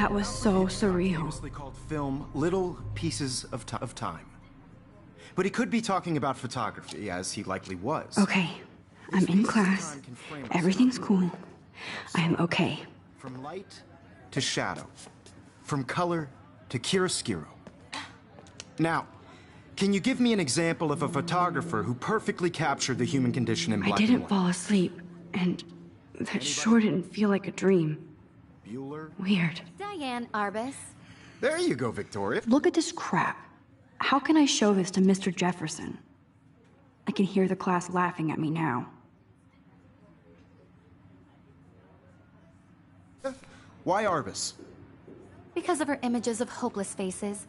That was so surreal. Famously called film Little Pieces of Time. But he could be talking about photography, as he likely was. Okay, I'm in class. Everything's cool. I am okay. From light to shadow. From color to chiaroscuro. Now, can you give me an example of a photographer who perfectly captured the human condition in black and I didn't white? fall asleep, and that sure didn't feel like a dream. Bueller? Weird. Diane Arbus. There you go, Victoria. Look at this crap. How can I show this to Mr. Jefferson? I can hear the class laughing at me now. Why Arbus? Because of her images of hopeless faces.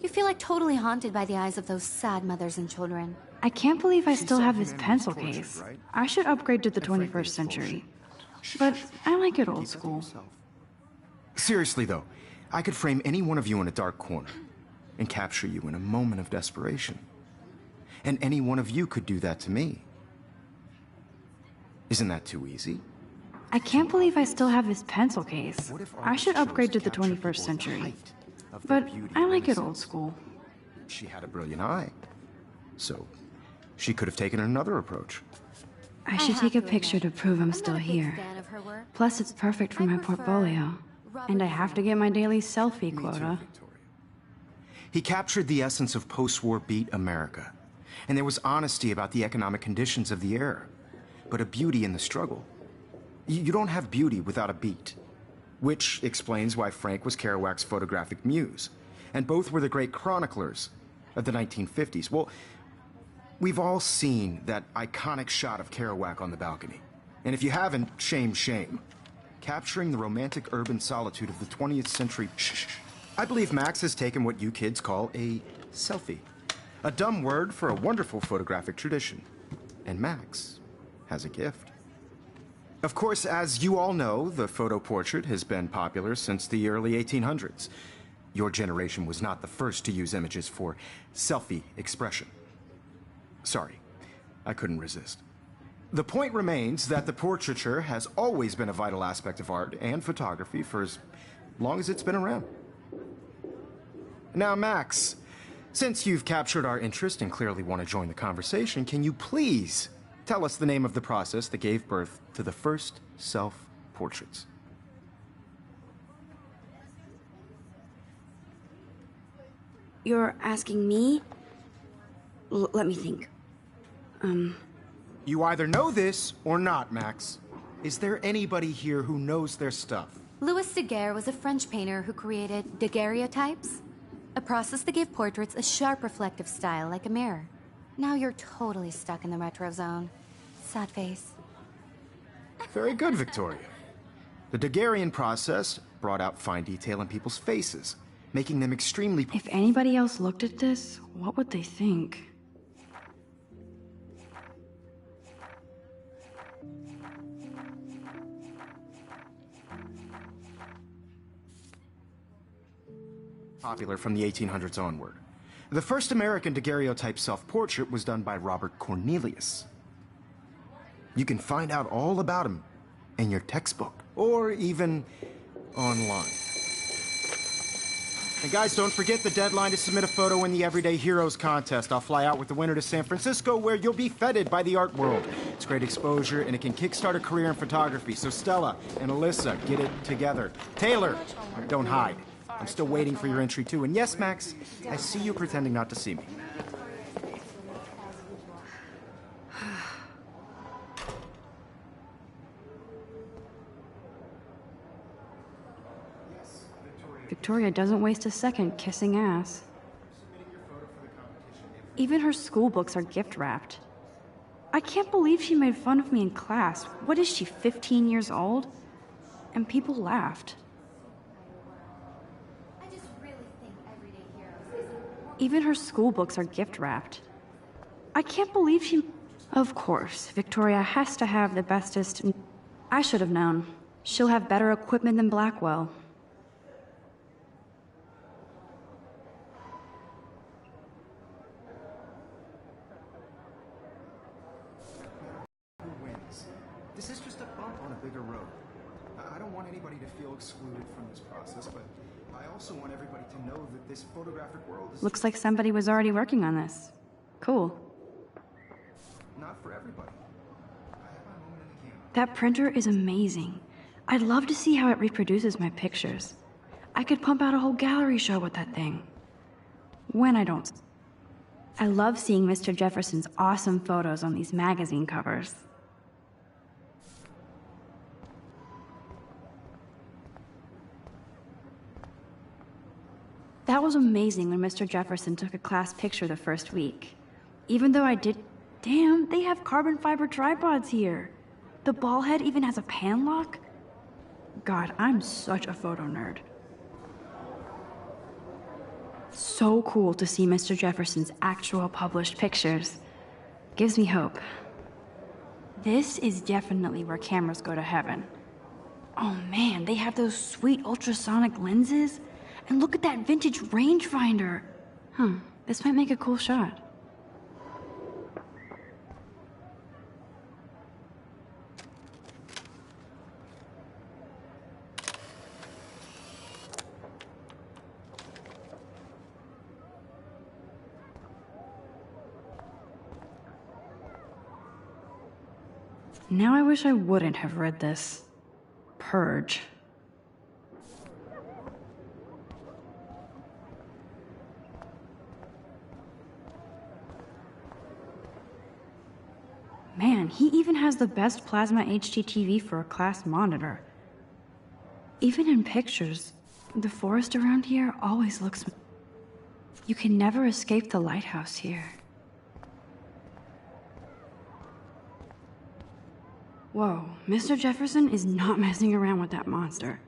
You feel like totally haunted by the eyes of those sad mothers and children. I can't believe I still saw have this humanity pencil tortured, case. right? I should upgrade to the And frankly, 21st it's century. bullshit. But I like it old Keep that to school. yourself. Seriously, though, I could frame any one of you in a dark corner and capture you in a moment of desperation. And any one of you could do that to me. Isn't that too easy? I can't believe I still have this pencil case. What if I artists should chose upgrade to the capture 21st people at the century. height of their But beauty I and like it old innocence? school. She had a brilliant eye. So, she could have taken another approach. I should have take a to picture to admit, prove I'm I'm still not a big here. fan of her work. Plus, it's perfect for I my prefer portfolio. And I have to get my daily selfie Me too, quota. Victoria. He captured the essence of post-war beat America. And there was honesty about the economic conditions of the era, but a beauty in the struggle. You don't have beauty without a beat. Which explains why Frank was Kerouac's photographic muse. And both were the great chroniclers of the 1950s. Well, we've all seen that iconic shot of Kerouac on the balcony. And if you haven't, shame, shame. Capturing the romantic urban solitude of the 20th century. Shh. I believe Max has taken what you kids call a selfie. A dumb word for a wonderful photographic tradition. And Max has a gift. Of course, as you all know, the photo portrait has been popular since the early 1800s. Your generation was not the first to use images for selfie expression. Sorry, I couldn't resist. The point remains that the portraiture has always been a vital aspect of art and photography for as long as it's been around. Now, Max, since you've captured our interest and clearly want to join the conversation, can you please tell us the name of the process that gave birth to the first self-portraits? You're asking me? Let me think. You either know this or not, Max. Is there anybody here who knows their stuff? Louis Daguerre was a French painter who created daguerreotypes, a process that gave portraits a sharp reflective style like a mirror. Now you're totally stuck in the retro zone. Sad face. Very good, Victoria. The Daguerrean process brought out fine detail in people's faces, making them extremely... If anybody else looked at this, what would they think? popular from the 1800s onward. The first American daguerreotype self-portrait was done by Robert Cornelius. You can find out all about him in your textbook, or even online. And guys, don't forget the deadline to submit a photo in the Everyday Heroes contest. I'll fly out with the winner to San Francisco, where you'll be feted by the art world. It's great exposure, and it can kickstart a career in photography. So Stella and Alyssa, get it together. Taylor, don't hide. I'm still waiting for your entry, too. And yes, Max, I see you pretending not to see me. Victoria doesn't waste a second kissing ass. Even her school books are gift wrapped. I can't believe she made fun of me in class. What is she, 15 years old? And people laughed. I just really think Everyday Heroes is Even her school books are gift wrapped. I can't believe she... Of course, Victoria has to have the bestest... I should have known. She'll have better equipment than Blackwell. Wins. This is just a bump on a bigger road. I don't want anybody to feel excluded from this process, but I also want everybody to know that this photographic world is Looks like somebody was already working on this. Cool. not for everybody. I have my moment in the camera. That printer is amazing. I'd love to see how it reproduces my pictures. I could pump out a whole gallery show with that thing. When I don't. I love seeing Mr. Jefferson's awesome photos on these magazine covers. That was amazing when Mr. Jefferson took a class picture the first week. Even though I did... Damn, they have carbon fiber tripods here. The ball head even has a pan lock? God, I'm such a photo nerd. So cool to see Mr. Jefferson's actual published pictures. Gives me hope. This is definitely where cameras go to heaven. Oh man, they have those sweet ultrasonic lenses. And look at that vintage rangefinder. This might make a cool shot. Now I wish I wouldn't have read this. Purge. Man, he even has the best plasma HDTV for a class monitor. Even in pictures, the forest around here always looks... You can never escape the lighthouse here. Whoa, Mr. Jefferson is not messing around with that monster.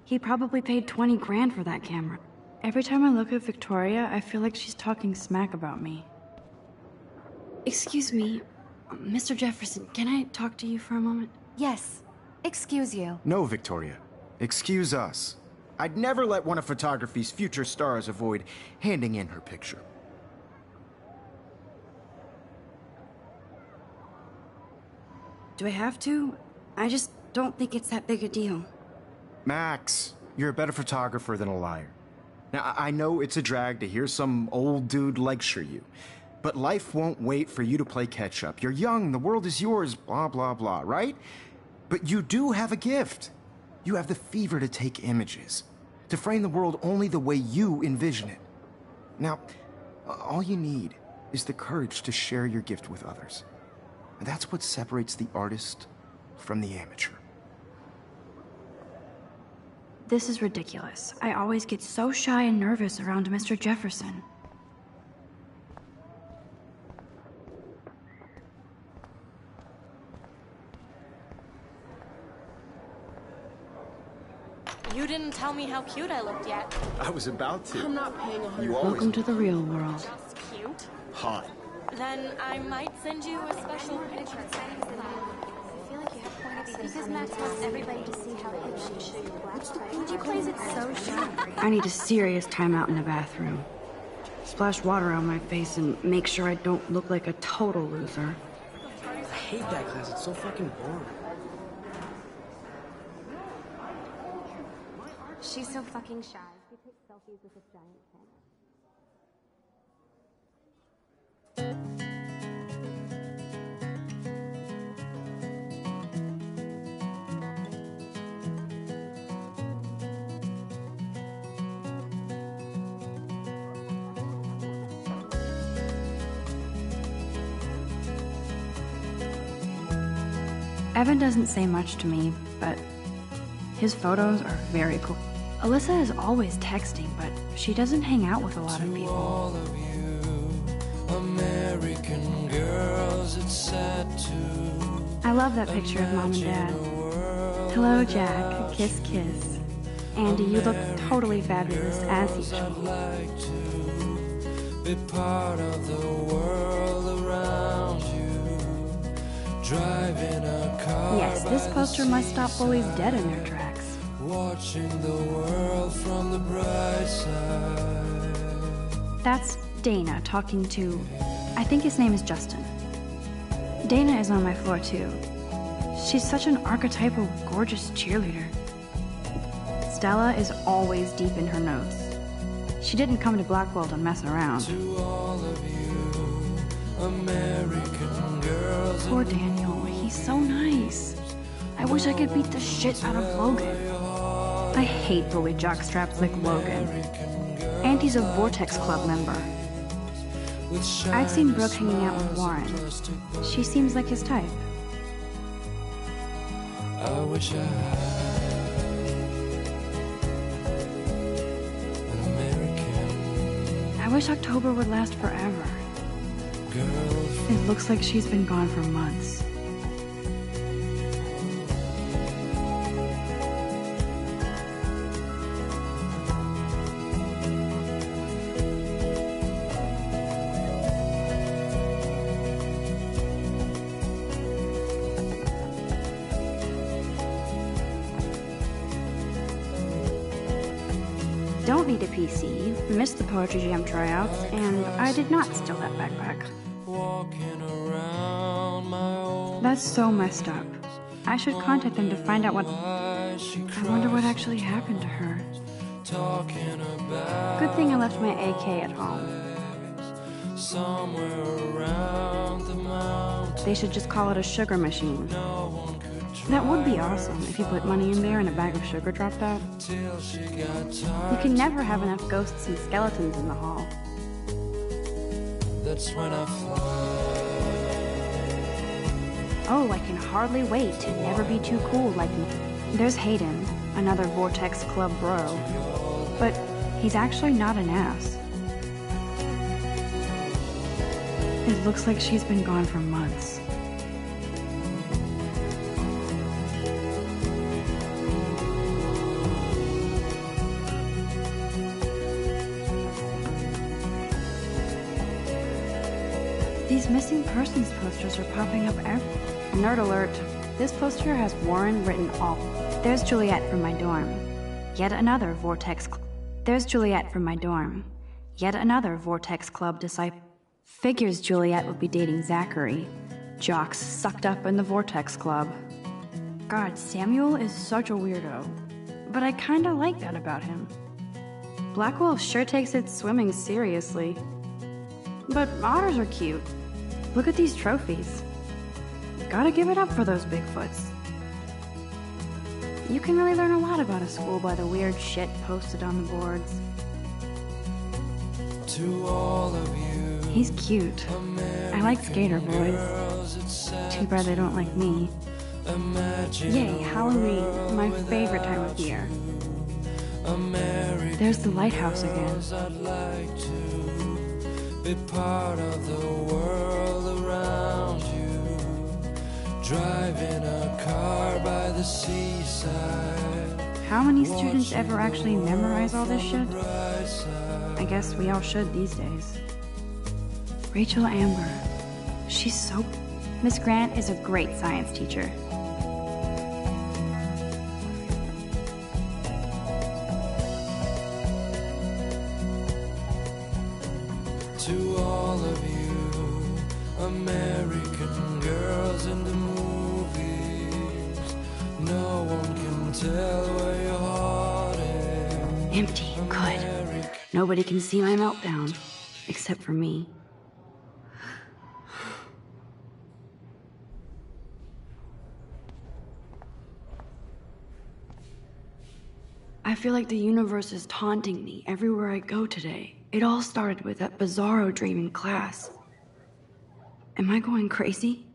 He probably paid 20 grand for that camera. Every time I look at Victoria, I feel like she's talking smack about me. Excuse me, Mr. Jefferson, can I talk to you for a moment? Yes. Excuse you. No, Victoria. Excuse us. I'd never let one of photography's future stars avoid handing in her picture. Do I have to? I just don't think it's that big a deal. Max, you're a better photographer than a liar. Now, I know it's a drag to hear some old dude lecture you, but life won't wait for you to play catch-up. You're young, the world is yours, blah, blah, blah, right? But you do have a gift. You have the fever to take images, to frame the world only the way you envision it. Now, all you need is the courage to share your gift with others. And that's what separates the artist from the amateur. This is ridiculous. I always get so shy and nervous around Mr. Jefferson. You didn't tell me how cute I looked yet. I was about to. I'm not paying 100. You always Welcome to the real world. Just cute. hot. Then I might send you a special picture. Because Max wants everybody to see how hip she is. She plays it so sharp. I need a serious timeout in the bathroom. Splash water on my face and make sure I don't look like a total loser. I hate that class. It's so fucking boring. She's so fucking shy. She takes selfies with this giant camera. Evan doesn't say much to me, but his photos are very cool. Alyssa is always texting, but she doesn't hang out with a lot of people. All of you American girls, it's sad to I love that picture of Mom and Dad. Hello, Jack. Kiss, kiss. Andy, you look totally fabulous, as usual. like to be part of the world around you, driving a car. Yes, this poster must stop bullies dead in their tracks. Watching the world from the bright side. That's Dana talking to, I think his name is Justin. Dana is on my floor too. She's such an archetypal, gorgeous cheerleader. Stella is always deep in her notes. She didn't come to Blackwell to mess around. To all of you American girls. Poor Daniel, he's so nice. I wish I could beat the shit out of Logan. I hate bully jockstraps like Logan. And he's a Vortex Club member. I've seen Brooke hanging out with Warren. She seems like his type. I wish I had an American I wish October would last forever. girl. It looks like she's been gone for months. copied a PC, missed the Poetry Jam tryouts, and I did not steal that backpack. Walking around my own That's so messed up. I should contact them to find out what... lies, she I wonder what actually happened to her. talking about Good thing I left my AK at home. somewhere around the mountain. They should just call it a sugar machine. No one could That would be awesome if you put money in there and a bag of sugar dropped out. till she got You tired. can never have enough ghosts and skeletons in the hall. That's when I fly. Oh, I can hardly wait to never be too cool like me. There's Hayden, another Vortex Club bro. But he's actually not an ass. It looks like she's been gone for months. These missing persons posters are popping up everywhere. Nerd alert. This poster has Warren written all. There's Juliet from my dorm. Yet another Vortex. There's Juliet from my dorm. Yet another Vortex Club disciple. Figures Juliet would be dating Zachary. Jocks sucked up in the Vortex Club. God, Samuel is such a weirdo. But I kinda like that about him. Black Wolf sure takes its swimming seriously. But otters are cute. Look at these trophies. Gotta give it up for those Bigfoots. You can really learn a lot about a school by the weird shit posted on the boards. To all of you, He's cute. I like skater boys. girls, it's sad. Too bad they don't like me. Imagine Yay, Halloween, my favorite time of year. America. There's the lighthouse again. I'd like to be part of the world around you. Driving a car by the seaside. How many students ever actually memorize all this shit? Right side. I guess we all should these days. Rachel Amber. She's so... Miss Grant is a great science teacher. To all of you, American girls in the movies, no one can tell where your heart is. Empty. Good. Nobody can see my meltdown. Except for me. I feel like the universe is taunting me everywhere I go today. It all started with that bizarro dream in class. Am I going crazy?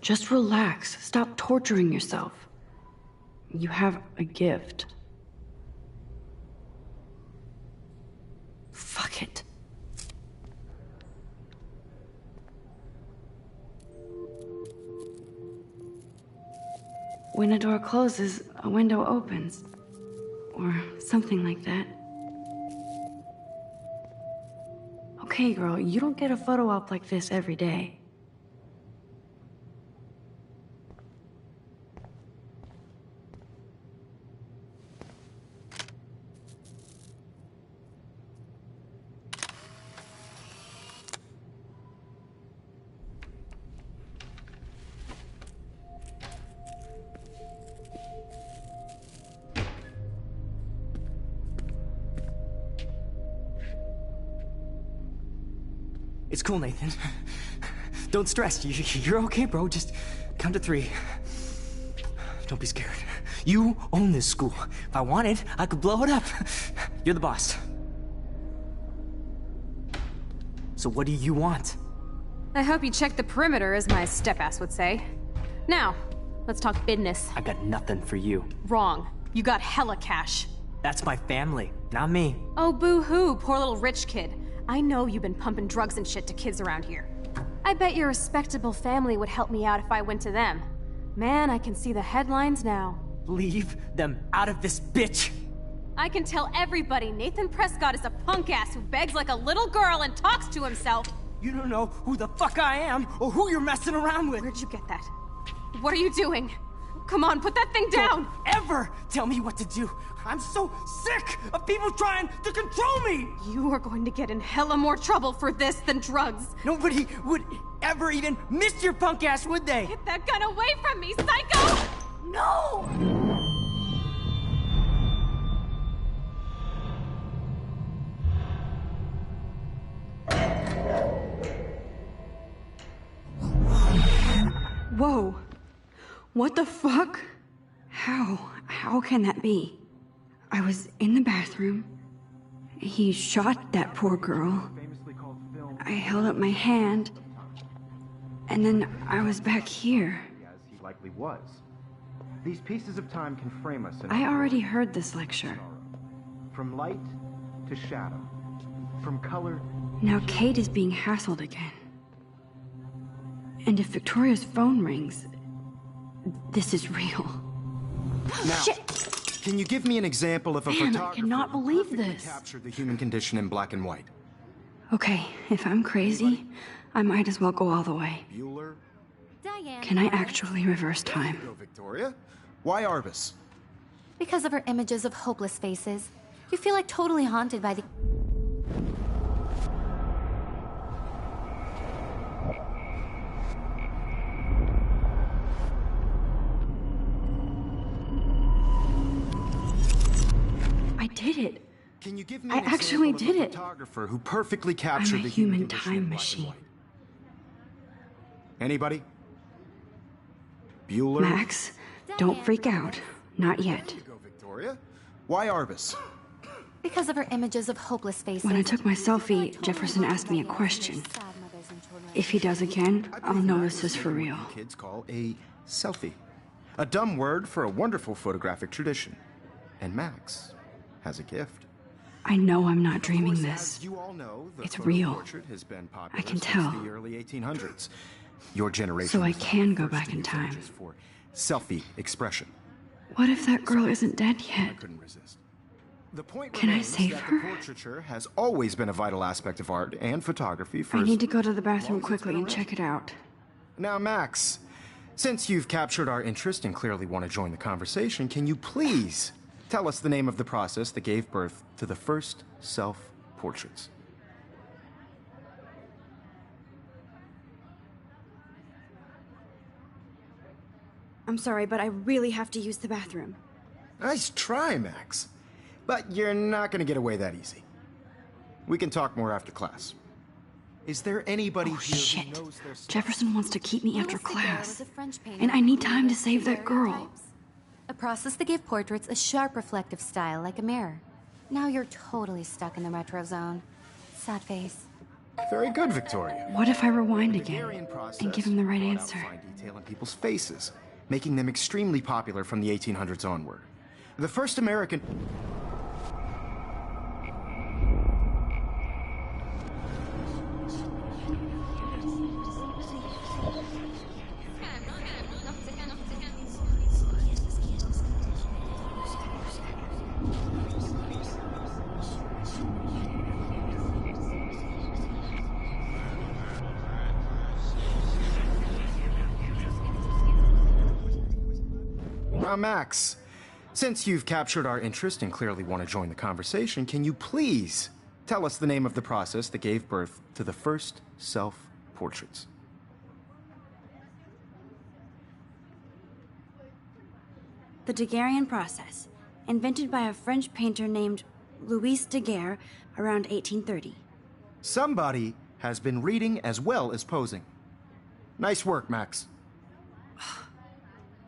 Just relax. Stop torturing yourself. You have a gift. Fuck it. When a door closes, a window opens. Or something like that. Okay, girl, you don't get a photo op like this every day. It's cool, Nathan. Don't stress. You're okay, bro. Just count to 3. Don't be scared. You own this school. If I wanted, I could blow it up. You're the boss. So what do you want? I hope you checked the perimeter, as my step-ass would say. Now, let's talk business. I got nothing for you. Wrong. You got hella cash. That's my family, not me. Oh, boo-hoo, poor little rich kid. I know you've been pumping drugs and shit to kids around here. I bet your respectable family would help me out if I went to them. Man, I can see the headlines now. Leave them out of this, bitch! I can tell everybody Nathan Prescott is a punk ass who begs like a little girl and talks to himself. You don't know who the fuck I am or who you're messing around with. Where'd you get that? What are you doing? Come on, put that thing down! Don't ever tell me what to do. I'm so sick of people trying to control me! You are going to get in hella more trouble for this than drugs. Nobody would ever even miss your punk ass, would they? Get that gun away from me, psycho! No! Whoa. What the fuck? How can that be? I was in the bathroom. He shot that poor girl. I held up my hand. And then I was back here. As he likely was. These pieces of time can frame us in I already heard this lecture. from light to shadow, from color. Now Kate is being hassled again. And if Victoria's phone rings, this is real. Now, Shit! can you give me an example of a Man, I photographer cannot who believe perfectly this. captured the human condition in black and white? Okay, if I'm crazy, I might as well go all the way. Bueller? Diane. Can I actually reverse time? Go, Victoria. Why Arbus? Because of her images of hopeless faces, you feel like totally haunted by the... I did it. Can you give me I an actually example of did a it. photographer who perfectly captured I'm a the human condition in time black and machine. white? Anybody? Bueller? Max, don't freak out. Not yet. There you go, Victoria. Why Arbus? Because of her images of hopeless faces. When I took my selfie, Jefferson asked me a question. If he does again, I'll know this is for real. What you kids call a selfie. A dumb word for a wonderful photographic tradition. And Max has a gift. I know I'm not Of dreaming course, this. as you all know, the It's photo real. portrait has been popular I can since tell. the early 1800s. Your generation So I was the can go first back to in use time. images for selfie expression. What if that girl isn't dead I yet? couldn't resist. The point Can I remains save that her? the portraiture has always been a vital aspect of art and photography for I as need to go to the bathroom long as it's quickly been and around. check it out. Now, Max, since you've captured our interest and clearly want to join the conversation, can you please tell us the name of the process that gave birth to the first self-portraits? I'm sorry, but I really have to use the bathroom. Nice try, Max. But you're not going to get away that easy. We can talk more after class. Is there anybody Oh, here shit. who knows their stuff? Jefferson wants to keep me after Louis Daguerre class. was a French painter And I need who time to created save that girl. daguerreotypes, a process that gave portraits a sharp reflective style like a mirror. Now you're totally stuck in the retro zone. Sad face. Very good, Victoria. What if I rewind The again Daguerrean process and give him the right brought out answer? fine detail in people's faces, making them extremely popular from the 1800s onward. The first American... Now, Max, since you've captured our interest and clearly want to join the conversation, can you please tell us the name of the process that gave birth to the first self-portraits? The Daguerrean process, invented by a French painter named Louis Daguerre around 1830. Somebody has been reading as well as posing. Nice work, Max.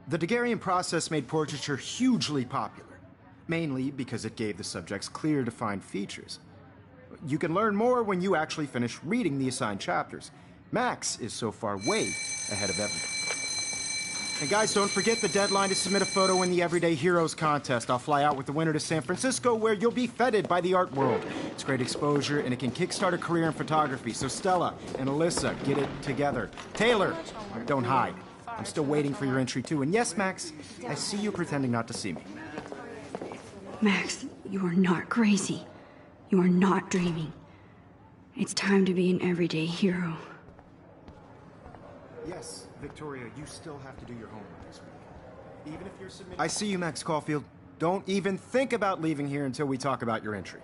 The Daguerrean process made portraiture hugely popular, mainly because it gave the subjects clear, defined features. You can learn more when you actually finish reading the assigned chapters. Max is so far way ahead of everyone. And guys, don't forget the deadline to submit a photo in the Everyday Heroes contest. I'll fly out with the winner to San Francisco, where you'll be feted by the art world. It's great exposure, and it can kickstart a career in photography. So Stella and Alyssa, get it together. Taylor, don't hide. I'm still waiting for your entry too. And yes, Max, I see you pretending not to see me. Max, you are not crazy. You are not dreaming. It's time to be an everyday hero. Yes, Victoria, you still have to do your homework this week. Even if you're submitting... I see you, Max Caulfield. Don't even think about leaving here until we talk about your entry.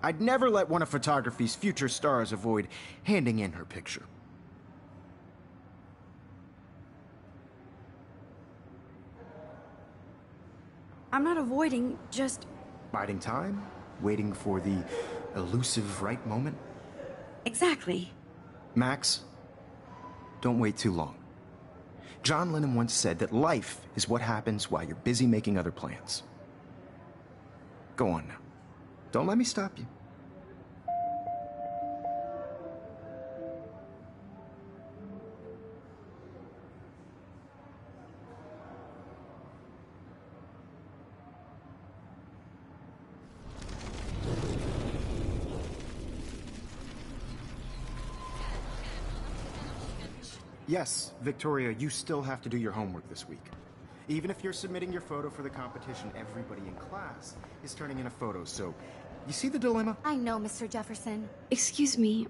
I'd never let one of photography's future stars avoid handing in her picture. I'm not avoiding, just... Biding time? Waiting for the elusive right moment? Exactly. Max, don't wait too long. John Lennon once said that life is what happens while you're busy making other plans. Go on now. Don't let me stop you. Yes, Victoria, you still have to do your homework this week. Even if you're submitting your photo for the competition, everybody in class is turning in a photo, so... You see the dilemma? I know, Mr. Jefferson. Excuse me,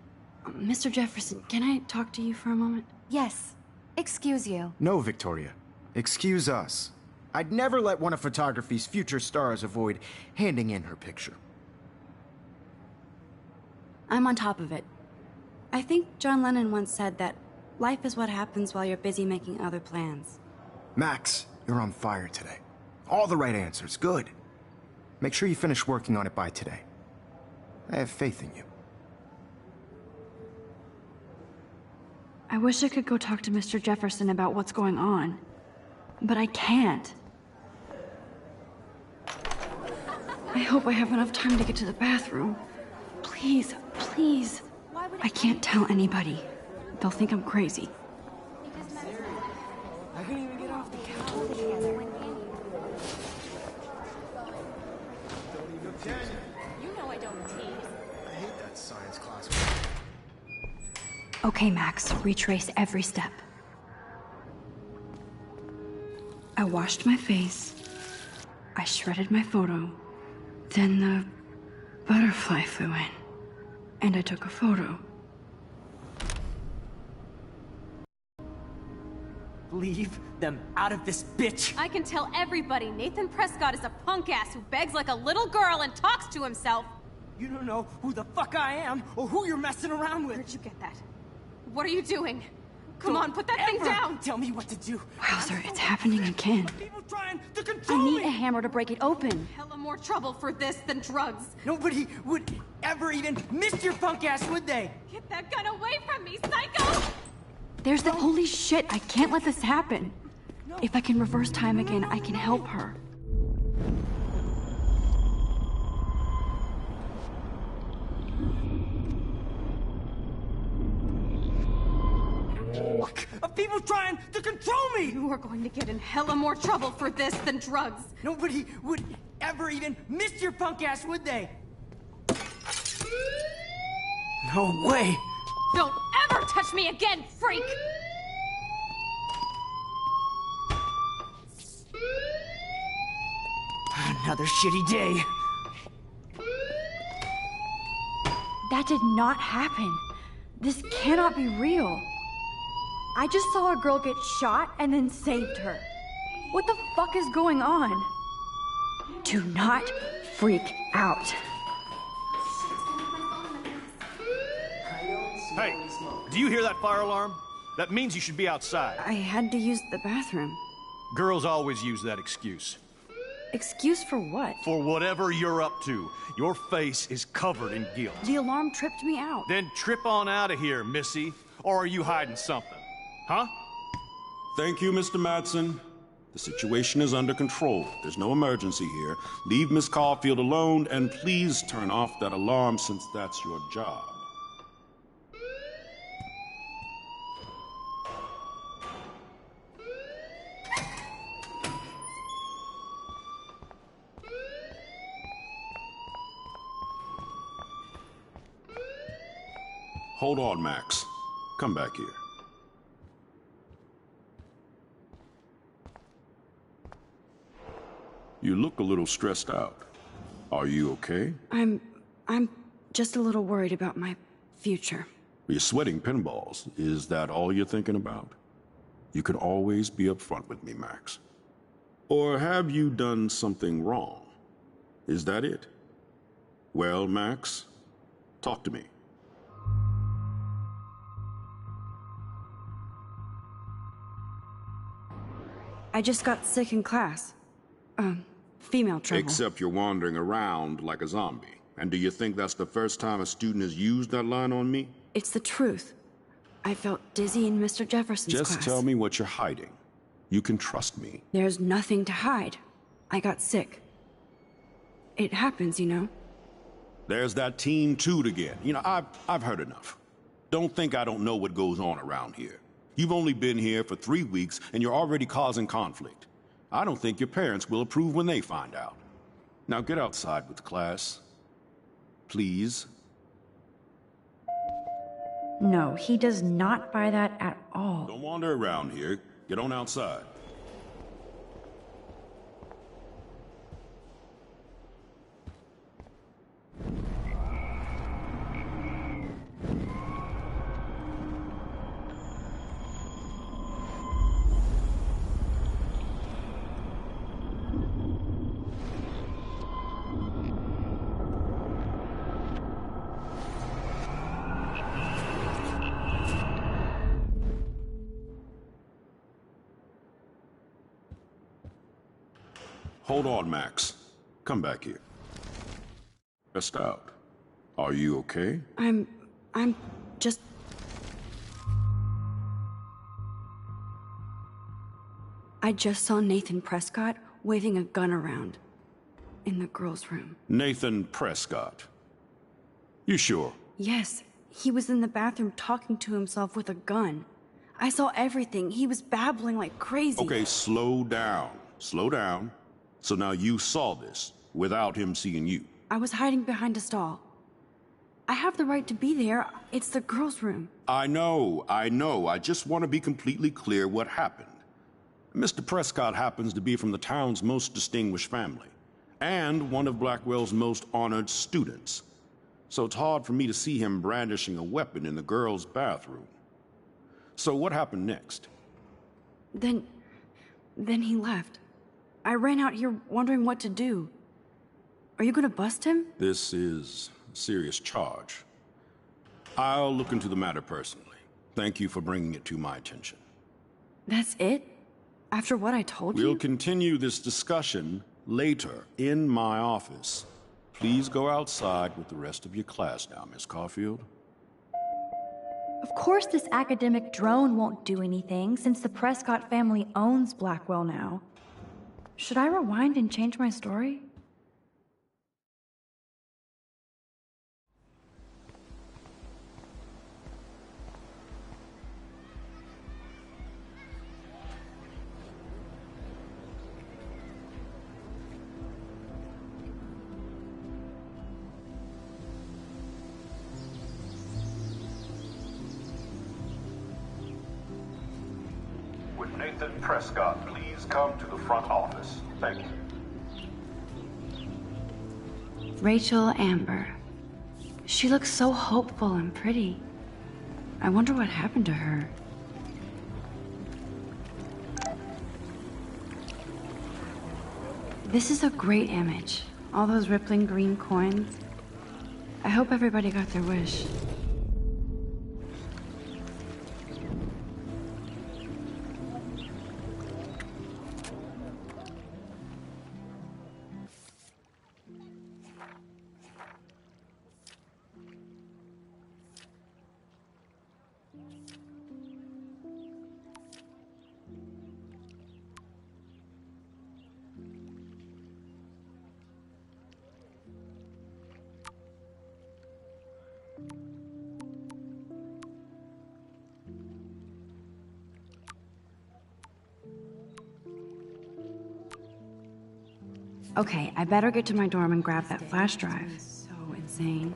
Mr. Jefferson, can I talk to you for a moment? Yes. Excuse you. No, Victoria. Excuse us. I'd never let one of photography's future stars avoid handing in her picture. I'm on top of it. I think John Lennon once said that life is what happens while you're busy making other plans. Max, you're on fire today. All the right answers. Good. Make sure you finish working on it by today. I have faith in you. I wish I could go talk to Mr. Jefferson about what's going on, but I can't. I hope I have enough time to get to the bathroom. Please, please. I can't tell anybody. They'll think I'm crazy. I couldn't even get off the couch. You know I don't tease. I hate that science class. Okay, Max, retrace every step. I washed my face. I shredded my photo. Then the butterfly flew in. And I took a photo. Leave them out of this bitch! I can tell everybody Nathan Prescott is a punk ass who begs like a little girl and talks to himself. You don't know who the fuck I am or who you're messing around with. Where'd you get that? What are you doing? Come on, put that thing down! Tell me what to do. Wowzer, it's happening again. People trying to I control need me. a hammer to break it open. Hella more trouble for this than drugs. Nobody would ever even miss your punk ass, would they? Get that gun away from me, psycho! There's the holy shit, I can't let this happen. If I can reverse time again, I can help her. Of people trying to control me! You are going to get in hella more trouble for this than drugs. Nobody would ever even miss your punk ass, would they? No way! Don't ever touch me again, freak! Another shitty day. That did not happen. This cannot be real. I just saw a girl get shot and then saved her. What the fuck is going on? Do not freak out. Hey, do you hear that fire alarm? That means you should be outside. I had to use the bathroom. Girls always use that excuse. Excuse for what? For whatever you're up to, your face is covered in guilt. The alarm tripped me out. Then trip on out of here, Missy. Or are you hiding something? Huh? Thank you, Mr. Madsen. The situation is under control. There's no emergency here. Leave Miss Caulfield alone, and please turn off that alarm since that's your job. Hold on, Max. Come back here. You look a little stressed out. Are you okay? I'm just a little worried about my future. You're sweating pinballs. Is that all you're thinking about? You can always be upfront with me, Max. Or have you done something wrong? Is that it? Well, Max, talk to me. I just got sick in class. Female trouble. Except you're wandering around like a zombie. And do you think that's the first time a student has used that line on me? It's the truth. I felt dizzy in Mr. Jefferson's class. Just tell me what you're hiding. You can trust me. There's nothing to hide. I got sick. It happens, you know. There's that Team Toot again. You know, I've heard enough. Don't think I don't know what goes on around here. You've only been here for 3 weeks, and you're already causing conflict. I don't think your parents will approve when they find out. Now get outside with the class. Please. No, he does not buy that at all. Don't wander around here. Get on outside. Hold on, Max. Come back here. Stressed out. Are you okay? I'm just... I just saw Nathan Prescott waving a gun around in the girls' room. Nathan Prescott. You sure? Yes, he was in the bathroom talking to himself with a gun. I saw everything. He was babbling like crazy. Okay, slow down. Slow down. So now you saw this without him seeing you. I was hiding behind a stall. I have the right to be there. It's the girls' room. I know. I just want to be completely clear what happened. Mr. Prescott happens to be from the town's most distinguished family, and one of Blackwell's most honored students. So it's hard for me to see him brandishing a weapon in the girls' bathroom. So what happened next? Then he left. I ran out here wondering what to do. Are you gonna bust him? This is a serious charge. I'll look into the matter personally. Thank you for bringing it to my attention. That's it? After what I told you? We'll continue this discussion later in my office. Please go outside with the rest of your class now, Miss Caulfield. Of course this academic drone won't do anything, since the Prescott family owns Blackwell now. Should I rewind and change my story? With Nathan Prescott, please come to the front office. Thank you. Rachel Amber. She looks so hopeful and pretty. I wonder what happened to her. This is a great image. All those rippling green coins. I hope everybody got their wish. Okay, I better get to my dorm and grab that flash drive. So insane.